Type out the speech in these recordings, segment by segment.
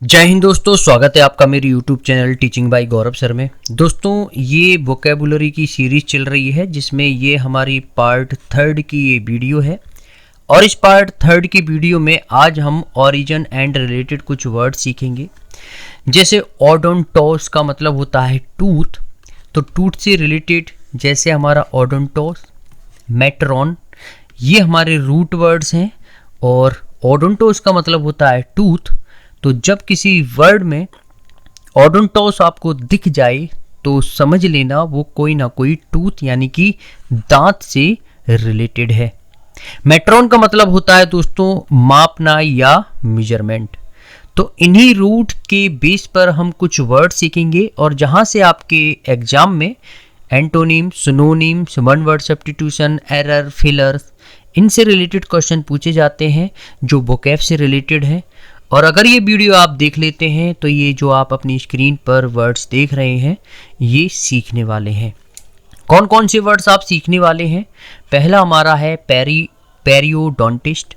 जय हिंद दोस्तों, स्वागत है आपका मेरे YouTube चैनल टीचिंग बाय गौरव सर में। दोस्तों, ये वोकैबुलरी की सीरीज चल रही है जिसमें ये हमारी पार्ट थर्ड की ये वीडियो है। और इस पार्ट थर्ड की वीडियो में आज हम ओरिजिन एंड रिलेटेड कुछ वर्ड सीखेंगे। जैसे ओडोंटोस का मतलब होता है टूथ, तो टूथ से रिलेटेड जैसे हमारा ओडोंटोस, मेट्रॉन, ये हमारे रूट वर्ड्स हैं। और ओडोंटोस का मतलब होता है टूथ, तो जब किसी वर्ड में ओडोंटोस आपको दिख जाए तो समझ लेना वो कोई ना कोई टूथ यानी कि दांत से रिलेटेड है। मेट्रॉन का मतलब होता है दोस्तों मापना या मेजरमेंट। तो इन्हीं रूट के बेस पर हम कुछ वर्ड सीखेंगे और जहां से आपके एग्जाम में antonym, synonyms, one word substitution, error, fillers, इनसे रिलेटेड क्वेश्चन पूछे जाते हैं जो वोकैब से रिलेटेड है। और अगर ये वीडियो आप देख लेते हैं तो ये जो आप अपनी स्क्रीन पर वर्ड्स देख रहे हैं ये सीखने वाले हैं। कौन कौन से वर्ड्स आप सीखने वाले हैं? पहला हमारा है periodontist,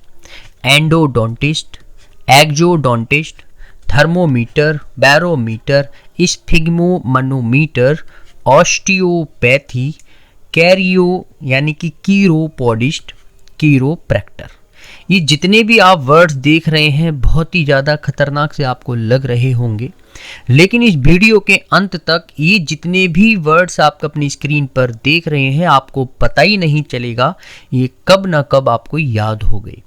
endodontist, exodontist, thermometer, barometer, sphygmomanometer, osteopathy, chiro यानी कि कीरोपोडिस्ट, कीरोप्रैक्टर। ये जितने भी आप वर्ड्स देख रहे हैं बहुत ही ज़्यादा खतरनाक से आपको लग रहे होंगे, लेकिन इस वीडियो के अंत तक ये जितने भी वर्ड्स आप अपनी स्क्रीन पर देख रहे हैं आपको पता ही नहीं चलेगा ये कब ना कब आपको याद हो गए।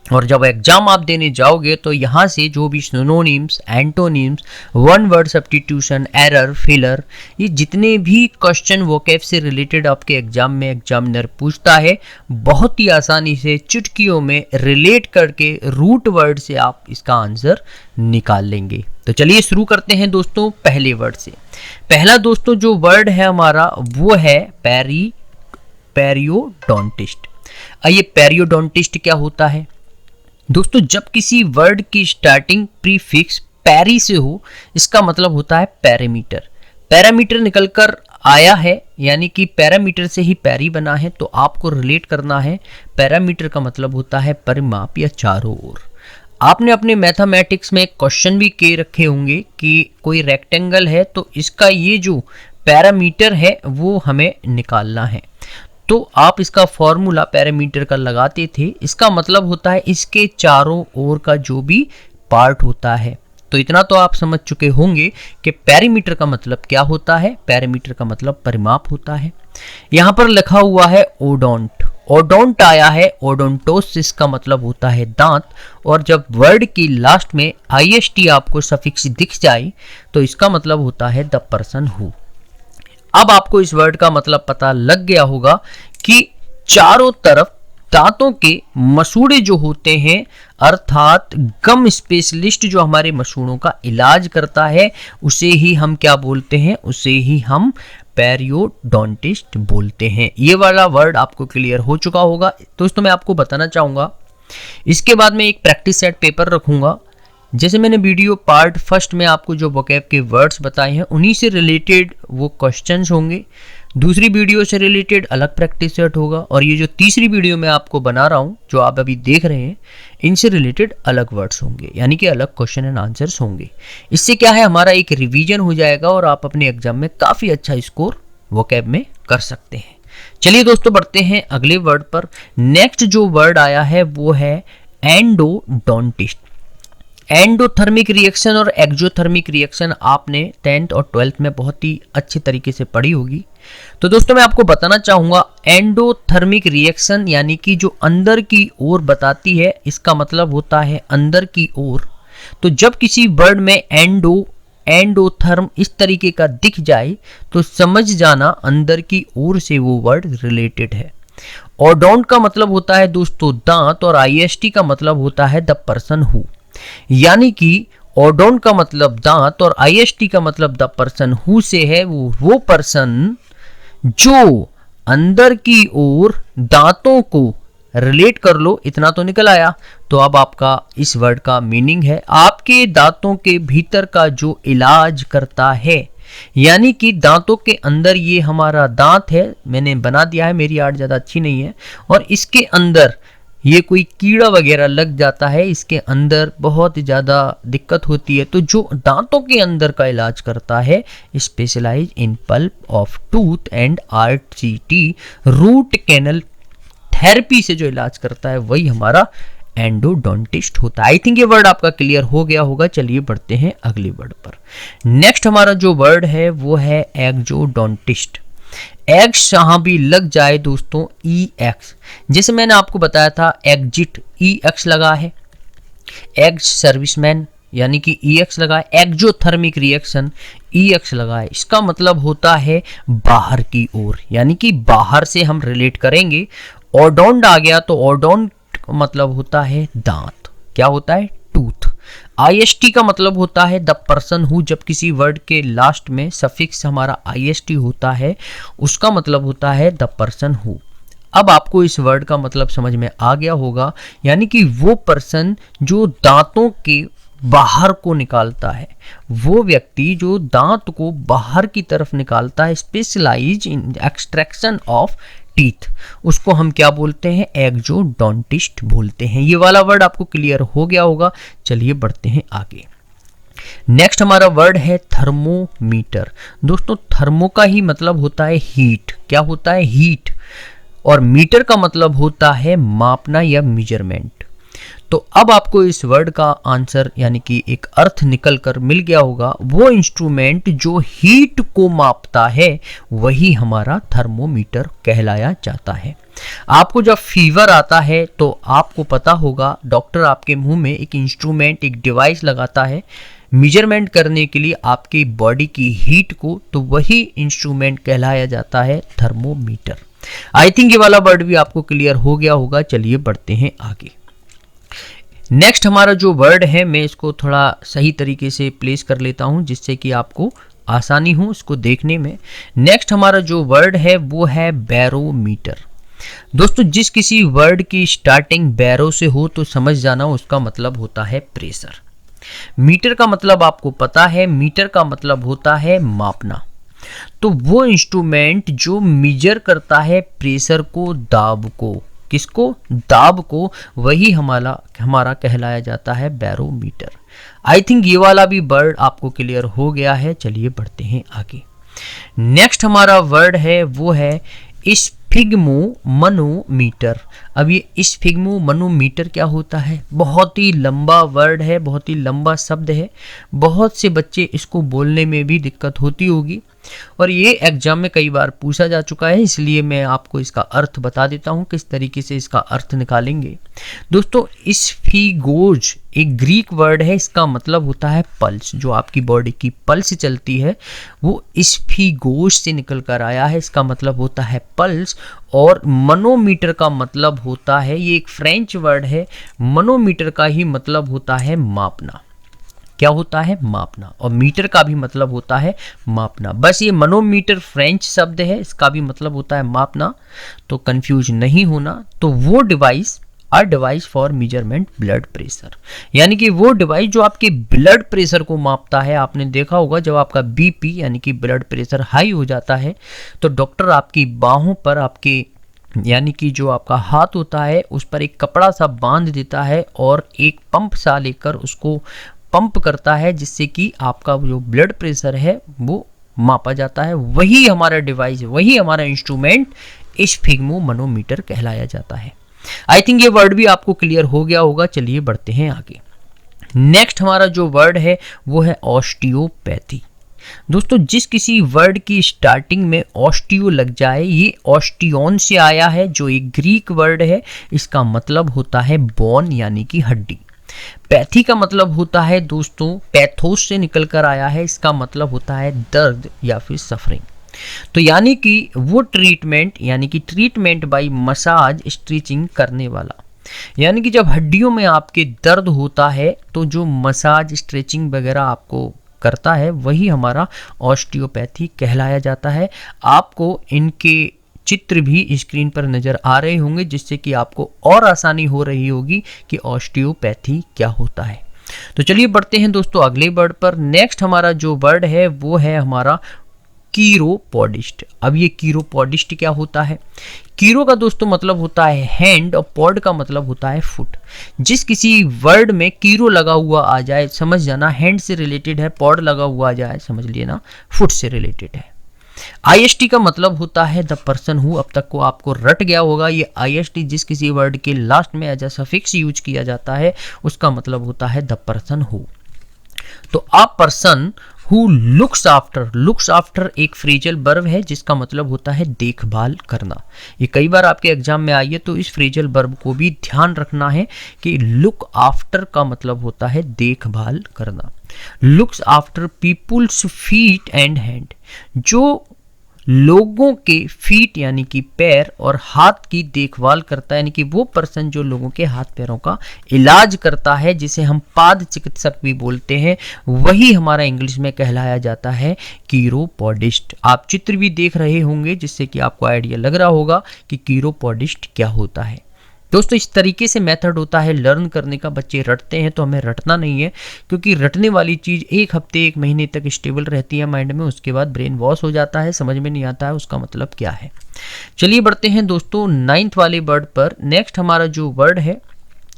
और जब एग्जाम आप देने जाओगे तो यहाँ से जो भी synonyms, antonyms, one word substitution, error, filler, ये जितने भी क्वेश्चन वोकैब से रिलेटेड आपके एग्जाम में एग्जामिनर पूछता है बहुत ही आसानी से चुटकियों में रिलेट करके रूट वर्ड से आप इसका आंसर निकाल लेंगे। तो चलिए शुरू करते हैं दोस्तों पहले वर्ड से। पहला दोस्तों जो वर्ड है हमारा वो है पेरियोडोंटिस्ट। आइए, पेरियोडोंटिस्ट क्या होता है दोस्तों? जब किसी वर्ड की स्टार्टिंग प्रीफिक्स पैरी से हो इसका मतलब होता है पैरामीटर। पैरामीटर निकलकर आया है यानी कि पैरामीटर से ही पैरी बना है, तो आपको रिलेट करना है। पैरामीटर का मतलब होता है परिमाप या चारों ओर। आपने अपने मैथमेटिक्स में क्वेश्चन भी के रखे होंगे कि कोई रेक्टेंगल है तो इसका ये जो पैरामीटर है वो हमें निकालना है, तो आप इसका फॉर्मूला पैरामीटर का लगाते थे। इसका मतलब होता है इसके चारों ओर का जो भी पार्ट होता है। तो इतना तो आप समझ चुके होंगे कि पैरामीटर का मतलब क्या होता है। पैरामीटर का मतलब परिमाप होता है। यहाँ पर लिखा हुआ है ओडोंट, ओडोंट आया है। ओडोंटोसिस का मतलब होता है दांत। और जब वर्ड की लास्ट में IST आपको सफिक्स दिख जाए तो इसका मतलब होता है द पर्सन हु। अब आपको इस वर्ड का मतलब पता लग गया होगा कि चारों तरफ दांतों के मसूड़े जो होते हैं, अर्थात गम स्पेशलिस्ट जो हमारे मसूड़ों का इलाज करता है, उसे ही हम क्या बोलते हैं? उसे ही हम पेरियोडोंटिस्ट बोलते हैं। ये वाला वर्ड आपको क्लियर हो चुका होगा। दोस्तों मैं आपको बताना चाहूँगा, इसके बाद में एक प्रैक्टिस सेट पेपर रखूँगा। जैसे मैंने वीडियो पार्ट फर्स्ट में आपको जो वोकैब के वर्ड्स बताए हैं उन्हीं से रिलेटेड वो क्वेश्चंस होंगे। दूसरी वीडियो से रिलेटेड अलग प्रैक्टिस सेट होगा और ये जो तीसरी वीडियो मैं आपको बना रहा हूँ जो आप अभी देख रहे हैं इनसे रिलेटेड अलग वर्ड्स होंगे, यानी कि अलग क्वेश्चन एंड आंसर्स होंगे। इससे क्या है, हमारा एक रिवीजन हो जाएगा और आप अपने एग्जाम में काफ़ी अच्छा स्कोर वोकैब में कर सकते हैं। चलिए दोस्तों बढ़ते हैं अगले वर्ड पर। नेक्स्ट जो वर्ड आया है वो है एंडोडोंटिस्ट। एंडोथर्मिक रिएक्शन और एक्सोथर्मिक रिएक्शन आपने 10th और 12th में बहुत ही अच्छे तरीके से पढ़ी होगी। तो दोस्तों मैं आपको बताना चाहूँगा, एंडोथर्मिक रिएक्शन यानी कि जो अंदर की ओर बताती है, इसका मतलब होता है अंदर की ओर। तो जब किसी वर्ड में एंडोथर्म इस तरीके का दिख जाए तो समझ जाना अंदर की ओर से वो वर्ड रिलेटेड है। ओडोंट का मतलब होता है दोस्तों दांत और IST का मतलब होता है द पर्सन हु, यानी कि ओडोंट का मतलब दांत और IST का मतलब द पर्सन हु से है वो पर्सन जो अंदर की ओर दांतों को रिलेट कर लो। इतना तो निकल आया। तो अब आपका इस वर्ड का मीनिंग है आपके दांतों के भीतर का जो इलाज करता है, यानी कि दांतों के अंदर ये हमारा दांत है, मैंने बना दिया है, मेरी आर्ट ज़्यादा अच्छी नहीं है, और इसके अंदर ये कोई कीड़ा वगैरह लग जाता है, इसके अंदर बहुत ज़्यादा दिक्कत होती है, तो जो दांतों के अंदर का इलाज करता है specialize in pulp of tooth and RCT root canal therapy से जो इलाज करता है वही हमारा एंडोडोंटिस्ट होता है। आई थिंक ये वर्ड आपका क्लियर हो गया होगा। चलिए बढ़ते हैं अगले वर्ड पर। नेक्स्ट हमारा जो वर्ड है वो है एक्सोडोंटिस्ट। एक्स यहाँ भी लग जाए दोस्तों EX, जैसे मैंने आपको बताया था एग्जिट EX लगा है, एक्स सर्विसमैन यानी कि EX लगा है, एक्सोथर्मिक रिएक्शन EX लगा है। इसका मतलब होता है बाहर की ओर, यानी कि बाहर से हम रिलेट करेंगे। ओडोंट आ गया तो ओडोंट मतलब होता है दांत, क्या होता है टूथ। IST का मतलब होता है द पर्सन हु, जब किसी वर्ड के लास्ट में सफिक्स हमारा IST होता है उसका मतलब होता है द पर्सन हु। अब आपको इस वर्ड का मतलब समझ में आ गया होगा, यानी कि वो पर्सन जो दांतों के बाहर को निकालता है, वो व्यक्ति जो दांत को बाहर की तरफ निकालता है, specialize in extraction of teeth, उसको हम क्या बोलते हैं एक्सोडोंटिस्ट बोलते हैं। ये वाला वर्ड आपको क्लियर हो गया होगा। चलिए बढ़ते हैं आगे। नेक्स्ट हमारा वर्ड है थर्मोमीटर। दोस्तों थर्मो का ही मतलब होता है हीट, क्या होता है हीट, और मीटर का मतलब होता है मापना या मेजरमेंट। तो अब आपको इस वर्ड का आंसर यानी कि एक अर्थ निकल कर मिल गया होगा। वो इंस्ट्रूमेंट जो हीट को मापता है वही हमारा थर्मोमीटर कहलाया जाता है। आपको जब फीवर आता है तो आपको पता होगा डॉक्टर आपके मुंह में एक इंस्ट्रूमेंट, एक डिवाइस लगाता है मेजरमेंट करने के लिए आपकी बॉडी की हीट को, तो वही इंस्ट्रूमेंट कहलाया जाता है थर्मोमीटर। आई थिंक ये वाला वर्ड भी आपको क्लियर हो गया होगा। चलिए बढ़ते हैं आगे। नेक्स्ट हमारा जो वर्ड है मैं इसको थोड़ा सही तरीके से प्लेस कर लेता हूं जिससे कि आपको आसानी हो इसको देखने में। नेक्स्ट हमारा जो वर्ड है वो है बैरोमीटर। दोस्तों जिस किसी वर्ड की स्टार्टिंग बैरो से हो तो समझ जाना उसका मतलब होता है प्रेशर। मीटर का मतलब आपको पता है, मीटर का मतलब होता है मापना। तो वो इंस्ट्रूमेंट जो मेजर करता है प्रेशर को, दाब को, किसको दाब को, वही हमारा कहलाया जाता है बैरोमीटर। आई थिंक ये वाला भी वर्ड आपको क्लियर हो गया है। चलिए बढ़ते हैं आगे। नेक्स्ट हमारा वर्ड है वो है स्फिग्मोमैनोमीटर। अब ये स्फिग्मोमैनोमीटर क्या होता है, बहुत ही लंबा वर्ड है, बहुत ही लंबा शब्द है। बहुत से बच्चे इसको बोलने में भी दिक्कत होती होगी और ये एग्जाम में कई बार पूछा जा चुका है, इसलिए मैं आपको इसका अर्थ बता देता हूँ किस तरीके से इसका अर्थ निकालेंगे। दोस्तों स्फिगोज एक ग्रीक वर्ड है, इसका मतलब होता है पल्स। जो आपकी बॉडी की पल्स चलती है वो स्फिगोज से निकल कर आया है, इसका मतलब होता है पल्स। और मनोमीटर का मतलब होता है, ये एक फ्रेंच वर्ड है, मनोमीटर का ही मतलब होता है मापना। क्या होता है मापना, और मीटर का भी मतलब होता है मापना। बस ये मनोमीटर फ्रेंच शब्द है, इसका भी मतलब होता है मापना, तो कंफ्यूज नहीं होना। तो वो device device for measurement blood pressure, यानी कि वो डिवाइस जो आपके ब्लड प्रेशर को मापता है। आपने देखा होगा जब आपका BP यानी कि ब्लड प्रेशर हाई हो जाता है तो डॉक्टर आपकी बाहों पर, आपके यानी कि जो आपका हाथ होता है उस पर एक कपड़ा सा बांध देता है और एक पंप सा लेकर उसको पंप करता है, जिससे कि आपका जो ब्लड प्रेशर है वो मापा जाता है। वही हमारा डिवाइस, वही हमारा इंस्ट्रूमेंट स्फिग्मोमैनोमीटर कहलाया जाता है। आई थिंक ये वर्ड भी आपको क्लियर हो गया होगा। चलिए बढ़ते हैं आगे। नेक्स्ट हमारा जो वर्ड है वो है ऑस्टियोपैथी। दोस्तों जिस किसी वर्ड की स्टार्टिंग में ऑस्टियो लग जाए, ये ऑस्टियोन से आया है जो एक ग्रीक वर्ड है, इसका मतलब होता है बोन यानी कि हड्डी। पैथी का मतलब होता है दोस्तों पैथोस से निकल कर आया है, इसका मतलब होता है दर्द या फिर सफरिंग। तो यानी कि वो ट्रीटमेंट, यानी कि ट्रीटमेंट बाय मसाज स्ट्रेचिंग करने वाला, यानी कि जब हड्डियों में आपके दर्द होता है तो जो मसाज स्ट्रेचिंग वगैरह आपको करता है वही हमारा ऑस्टियोपैथी कहलाया जाता है। आपको इनके चित्र भी स्क्रीन पर नजर आ रहे होंगे जिससे कि आपको और आसानी हो रही होगी कि ऑस्टियोपैथी क्या होता है। तो चलिए बढ़ते हैं दोस्तों अगले वर्ड पर। नेक्स्ट हमारा जो वर्ड है वो है हमारा कीरोपोडिस्ट। अब ये कीरोपोडिस्ट क्या होता है? कीरो का दोस्तों मतलब होता है हैंड और पॉड का मतलब होता है फुट। जिस किसी वर्ड में कीरो लगा हुआ आ जाए समझ जाना हैंड से रिलेटेड है, पॉड लगा हुआ आ जाए समझ लिए ना फुट से रिलेटेड है। आईएसटी का मतलब होता है द पर्सन हु। अब तक को आपको रट गया होगा, ये आईएसटी जिस किसी वर्ड के लास्ट में एज अ सफिक्स यूज किया जाता है उसका मतलब होता है द पर्सन हु। तो a person who looks after, looks after एक फ्रेजल वर्ब है जिसका मतलब होता है देखभाल करना। ये कई बार आपके एग्जाम में आई है, तो इस फ्रेजल वर्ब को भी ध्यान रखना है कि लुक आफ्टर का मतलब होता है देखभाल करना। Looks after people's feet and hand, जो लोगों के फीट यानी कि पैर और हाथ की देखभाल करता है, यानी कि वो पर्सन जो लोगों के हाथ पैरों का इलाज करता है, जिसे हम पाद चिकित्सक भी बोलते हैं, वही हमारा इंग्लिश में कहलाया जाता है कीरोपोडिस्ट। आप चित्र भी देख रहे होंगे जिससे कि आपको आइडिया लग रहा होगा कि कीरोपोडिस्ट क्या होता है। दोस्तों इस तरीके से मेथड होता है लर्न करने का। बच्चे रटते हैं तो हमें रटना नहीं है, क्योंकि रटने वाली चीज़ एक हफ्ते एक महीने तक स्टेबल रहती है माइंड में, उसके बाद ब्रेन वॉश हो जाता है, समझ में नहीं आता है उसका मतलब क्या है। चलिए बढ़ते हैं दोस्तों 9th वाले वर्ड पर। नेक्स्ट हमारा जो वर्ड है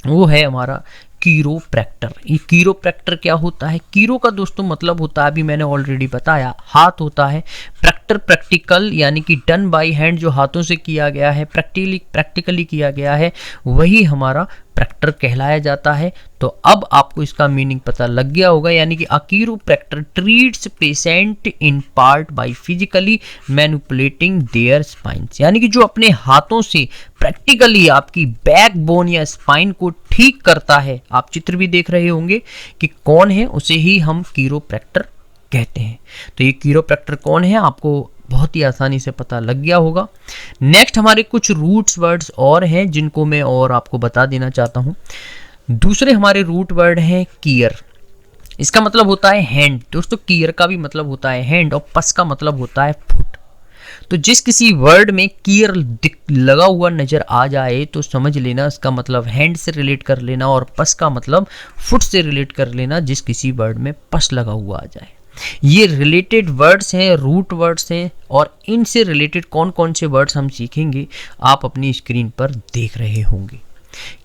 वो है हमारा कीरोप्रैक्टर। ये कीरोप्रैक्टर क्या होता है? कीरो का दोस्तों मतलब होता है, अभी मैंने ऑलरेडी बताया, हाथ होता है। प्रैक्टर प्रैक्टिकल यानी कि डन बाय हैंड, जो हाथों से किया गया है, प्रैक्टिकली किया गया है, वही हमारा प्रैक्टर कहलाया जाता है। तो अब आपको इसका मीनिंग पता लग गया होगा, यानी कि chiropractor treats patient in part by physically manipulating their spines, यानी कि जो अपने हाथों से प्रैक्टिकली आपकी बैकबोन या स्पाइन को ठीक करता है। आप चित्र भी देख रहे होंगे कि कौन है, उसे ही हम कीरोप्रैक्टर कहते हैं। तो ये कीरोप्रैक्टर कौन है आपको बहुत ही आसानी से पता लग गया होगा। नेक्स्ट हमारे कुछ रूट्स वर्ड्स और हैं जिनको मैं और आपको बता देना चाहता हूं। दूसरे हमारे रूट वर्ड हैं कीयर, इसका मतलब होता है हैंड। दोस्तों कीयर का भी मतलब होता है हैंड और पस का मतलब होता है फुट। तो जिस किसी वर्ड में कीयर लगा हुआ नजर आ जाए तो समझ लेना इसका मतलब हैंड से रिलेट कर लेना, और पस का मतलब फुट से रिलेट कर लेना जिस किसी वर्ड में पस लगा हुआ आ जाए। ये रिलेटेड वर्ड्स हैं, रूट वर्ड्स हैं, और इनसे रिलेटेड कौन कौन से वर्ड्स हम सीखेंगे आप अपनी स्क्रीन पर देख रहे होंगे।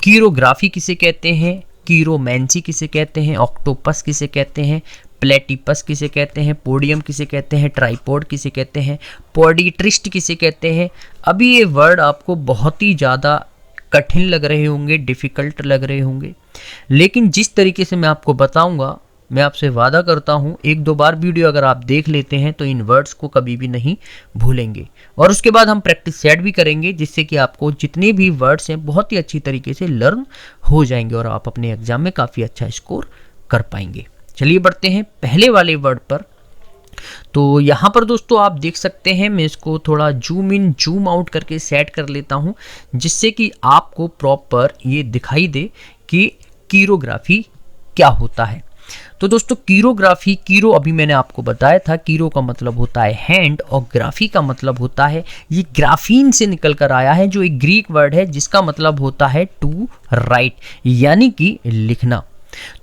कीरोग्राफी किसे कहते हैं, कीरोमैंसी किसे कहते हैं, ऑक्टोपस किसे कहते हैं, प्लेटिपस किसे कहते हैं, पोडियम किसे कहते हैं, ट्राइपॉड किसे कहते हैं, पोडिट्रिस्ट किसे कहते हैं। अभी ये वर्ड आपको बहुत ही ज़्यादा कठिन लग रहे होंगे, डिफ़िकल्ट लग रहे होंगे, लेकिन जिस तरीके से मैं आपको बताऊंगा, मैं आपसे वादा करता हूं 1-2 बार वीडियो अगर आप देख लेते हैं तो इन वर्ड्स को कभी भी नहीं भूलेंगे। और उसके बाद हम प्रैक्टिस सेट भी करेंगे जिससे कि आपको जितने भी वर्ड्स हैं बहुत ही अच्छी तरीके से लर्न हो जाएंगे और आप अपने एग्जाम में काफ़ी अच्छा स्कोर कर पाएंगे। चलिए बढ़ते हैं पहले वाले वर्ड पर। तो यहाँ पर दोस्तों आप देख सकते हैं, मैं इसको थोड़ा जूम इन जूम आउट करके सेट कर लेता हूँ जिससे कि आपको प्रॉपर ये दिखाई दे कि कीरोग्राफी क्या होता है। तो दोस्तों कीरोग्राफी, कीरो अभी मैंने आपको बताया था, कीरो का मतलब होता है हैंड और ग्राफी का मतलब होता है, ये ग्राफीन से निकल कर आया है जो एक ग्रीक वर्ड है जिसका मतलब होता है टू राइट यानी कि लिखना।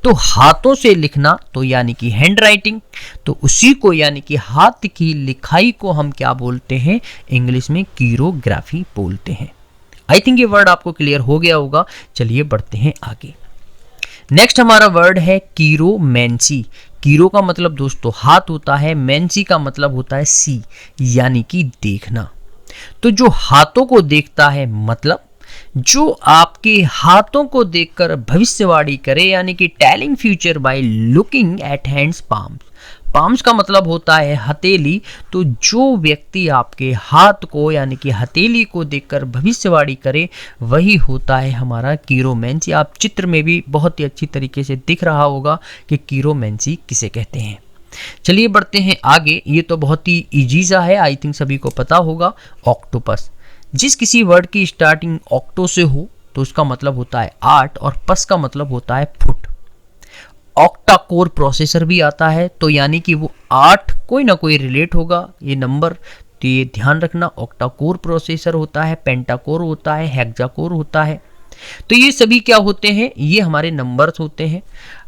तो हाथों से लिखना तो यानी कि हैंड राइटिंग, तो उसी को यानी कि हाथ की लिखाई को हम क्या बोलते हैं, इंग्लिश में कीरोग्राफी बोलते हैं। आई थिंक ये वर्ड आपको क्लियर हो गया होगा। चलिए बढ़ते हैं आगे। नेक्स्ट हमारा वर्ड है कीरोमैंसी। कीरो का मतलब दोस्तों हाथ होता है, मैंसी का मतलब होता है सी यानी कि देखना। तो जो हाथों को देखता है मतलब जो आपके हाथों को देखकर भविष्यवाणी करे यानी कि telling future by looking at hands palms. Palms का मतलब होता है हथेली। तो जो व्यक्ति आपके हाथ को यानी कि हथेली को देखकर भविष्यवाणी करे वही होता है हमारा कीरोमैंसी। आप चित्र में भी बहुत ही अच्छी तरीके से दिख रहा होगा कि कीरोमैंसी किसे कहते हैं। चलिए बढ़ते हैं आगे। ये तो बहुत ही इजी सा है, आई थिंक सभी को पता होगा। ऑक्टोपस। जिस किसी वर्ड की स्टार्टिंग ऑक्टो से हो तो उसका मतलब होता है 8 और पस का मतलब होता है फुट। ऑक्टा कोर प्रोसेसर भी आता है तो यानी कि वो 8 कोई ना कोई रिलेट होगा ये नंबर, तो ये ध्यान रखना। ऑक्टा कोर प्रोसेसर होता है, पेंटा कोर होता है, हेक्सा कोर होता है। तो ये सभी क्या होते हैं, ये हमारे नंबर्स होते हैं।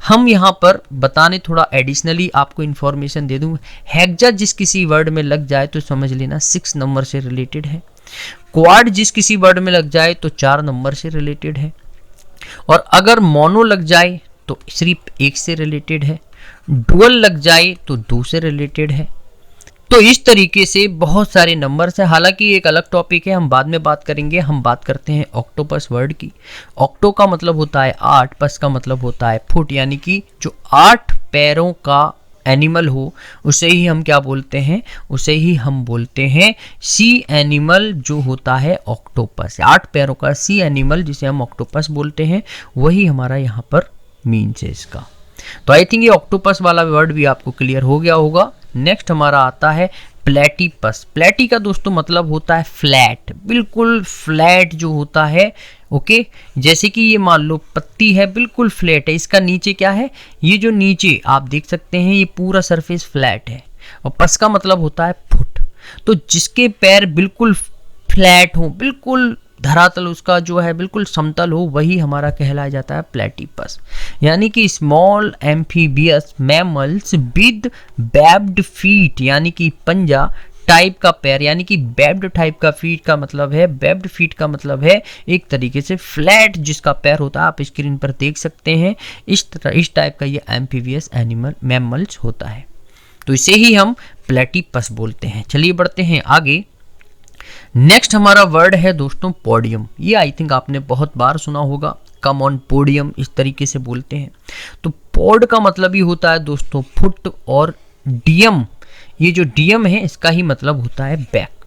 हम यहाँ पर बताने थोड़ा एडिशनली आपको इन्फॉर्मेशन दे दूँ, हेक्सा जिस किसी वर्ड में लग जाए तो समझ लेना 6 नंबर से रिलेटेड है। क्वाड जिस किसी वर्ड में लग जाए तो 4 नंबर से रिलेटेड है। और अगर मोनो लग जाए तो सिर्फ 1 से रिलेटेड है। डुअल लग जाए तो 2 से रिलेटेड है। तो इस तरीके से बहुत सारे नंबर्स हैं। हालांकि एक अलग टॉपिक है, हम बाद में बात करेंगे। हम बात करते हैं ऑक्टोपस वर्ड की। ऑक्टो का मतलब होता है 8, पस का मतलब होता है फुट, यानी कि जो 8 पैरों का एनिमल हो उसे ही हम क्या बोलते हैं, उसे ही हम बोलते हैं सी एनिमल, जो होता है ऑक्टोपस। 8 पैरों का सी एनिमल जिसे हम ऑक्टोपस बोलते हैं, वही हमारा यहाँ पर मीन्स है इसका। तो आई थिंक ये ऑक्टोपस वाला वर्ड भी आपको क्लियर हो गया होगा। नेक्स्ट हमारा आता है प्लेटीपस। प्लेटी का दोस्तों मतलब होता है फ्लैट, बिल्कुल फ्लैट जो होता है। ओके, जैसे कि ये मान लो पत्ती है, बिल्कुल फ्लैट है। इसका नीचे क्या है, ये जो नीचे आप देख सकते हैं ये पूरा सरफेस फ्लैट है। और पस का मतलब होता है फुट। तो जिसके पैर बिल्कुल फ्लैट हो, बिल्कुल धरातल उसका जो है बिल्कुल समतल हो, वही हमारा कहलाया जाता है प्लेटीपस। यानी कि small amphibious mammals with webbed feet, यानी कि पंजा टाइप का पैर, यानी कि वेब्ड टाइप का फीट का मतलब है, वेब्ड फीट का मतलब है एक तरीके से फ्लैट जिसका पैर होता है। आप स्क्रीन पर देख सकते हैं इस टाइप का ये एम्फीबियस एनिमल मैमल्स होता है। तो इसे ही हम प्लेटीपस बोलते हैं। चलिए बढ़ते हैं आगे। नेक्स्ट हमारा वर्ड है दोस्तों पोडियम। ये आई थिंक आपने बहुत बार सुना होगा, कम ऑन पोडियम, इस तरीके से बोलते हैं। तो पोड का मतलब ही होता है दोस्तों फुट, और डियम, ये जो डियम है इसका ही मतलब होता है बैक।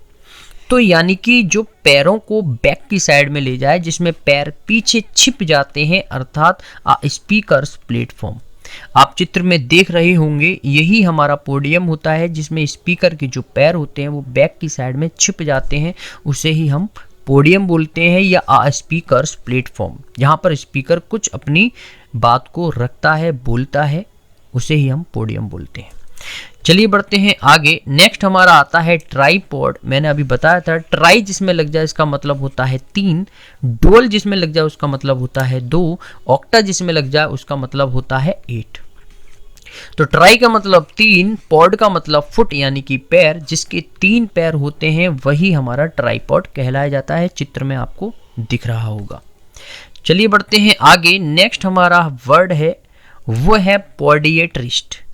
तो यानी कि जो पैरों को बैक की साइड में ले जाए, जिसमें पैर पीछे छिप जाते हैं, अर्थात स्पीकर्स प्लेटफॉर्म। आप चित्र में देख रहे होंगे यही हमारा पोडियम होता है, जिसमें स्पीकर के जो पैर होते हैं वो बैक की साइड में छिप जाते हैं, उसे ही हम पोडियम बोलते हैं, या स्पीकर्स प्लेटफॉर्म। जहाँ पर स्पीकर कुछ अपनी बात को रखता है, बोलता है, उसे ही हम पोडियम बोलते हैं। चलिए बढ़ते हैं आगे। नेक्स्ट हमारा आता है ट्राइपॉड। मैंने अभी बताया था ट्राई जिसमें लग जाए इसका मतलब होता है 3, डुअल जिसमें लग जाए उसका मतलब होता है 2, ऑक्टा जिसमें लग जाए उसका मतलब होता है 8। तो ट्राई का मतलब 3, पॉड का मतलब फुट यानी कि पैर, जिसके 3 पैर होते हैं वही हमारा ट्राइपॉड कहलाया जाता है। चित्र में आपको दिख रहा होगा। चलिए बढ़ते हैं आगे। नेक्स्ट हमारा वर्ड है वो है पॉडिएट्रिस्ट।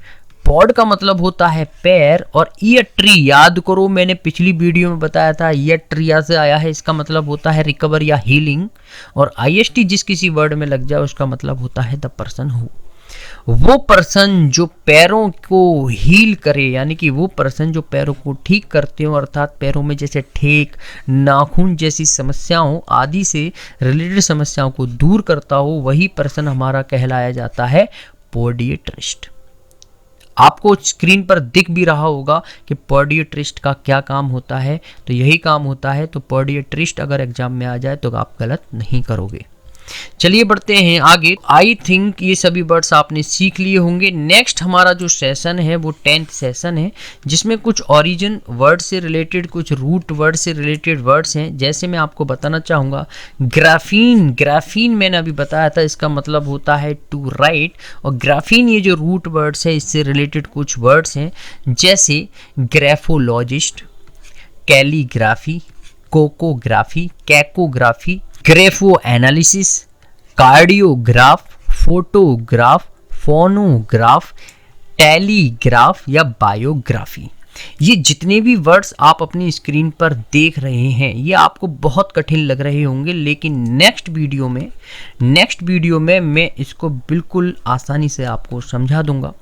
पॉड का मतलब होता है पैर, और ईयर ट्री, याद करो मैंने पिछली वीडियो में बताया था ईयर ट्रिया से आया है, इसका मतलब होता है रिकवर या हीलिंग। और आईएसटी जिस किसी वर्ड में लग जाए उसका मतलब होता है द पर्सन हु, वो पर्सन जो पैरों को हील करे, यानी कि वो पर्सन जो पैरों को ठीक करते हो, अर्थात पैरों में जैसे ठेक, नाखून जैसी समस्याओं आदि से रिलेटेड समस्याओं को दूर करता हो, वही पर्सन हमारा कहलाया जाता है पॉडिएट्रिस्ट। आपको स्क्रीन पर दिख भी रहा होगा कि पॉडिएट्रिस्ट का क्या काम होता है, तो यही काम होता है। तो पॉडिएट्रिस्ट अगर एग्जाम में आ जाए तो आप गलत नहीं करोगे। चलिए बढ़ते हैं आगे। आई थिंक ये सभी वर्ड्स आपने सीख लिए होंगे। नेक्स्ट हमारा जो सेशन है वो 10th सेशन है, जिसमें कुछ ओरिजिन वर्ड से रिलेटेड, कुछ रूट वर्ड से रिलेटेड वर्ड्स हैं। जैसे मैं आपको बताना चाहूँगा ग्राफीन। ग्राफीन मैंने अभी बताया था, इसका मतलब होता है टू राइट। और ग्राफीन ये जो रूट वर्ड्स है इससे रिलेटेड कुछ वर्ड्स हैं, जैसे graphologist, calligraphy, cocography, cacography, grapho analysis, cardiograph, photograph, phonograph, telegraph या बायोग्राफी। ये जितने भी वर्ड्स आप अपनी स्क्रीन पर देख रहे हैं ये आपको बहुत कठिन लग रहे होंगे, लेकिन नेक्स्ट वीडियो में मैं इसको बिल्कुल आसानी से आपको समझा दूंगा।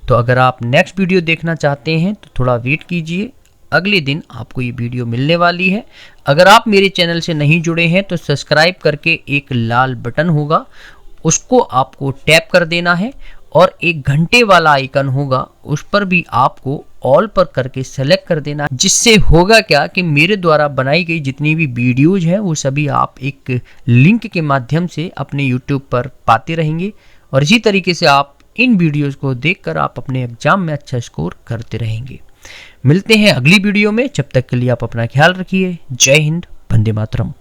तो अगर आप नेक्स्ट वीडियो देखना चाहते हैं तो थोड़ा वेट कीजिए, अगले दिन आपको ये वीडियो मिलने वाली है। अगर आप मेरे चैनल से नहीं जुड़े हैं तो सब्सक्राइब करके एक लाल बटन होगा उसको आपको टैप कर देना है, और एक घंटे वाला आइकन होगा उस पर भी आपको ऑल पर करके सेलेक्ट कर देना, जिससे होगा क्या कि मेरे द्वारा बनाई गई जितनी भी वीडियोज हैं वो सभी आप एक लिंक के माध्यम से अपने यूट्यूब पर पाते रहेंगे, और इसी तरीके से आप इन वीडियोज को देखकर आप अपने एग्जाम में अच्छा स्कोर करते रहेंगे। मिलते हैं अगली वीडियो में, जब तक के लिए आप अपना ख्याल रखिए। जय हिंद, वंदे मातरम।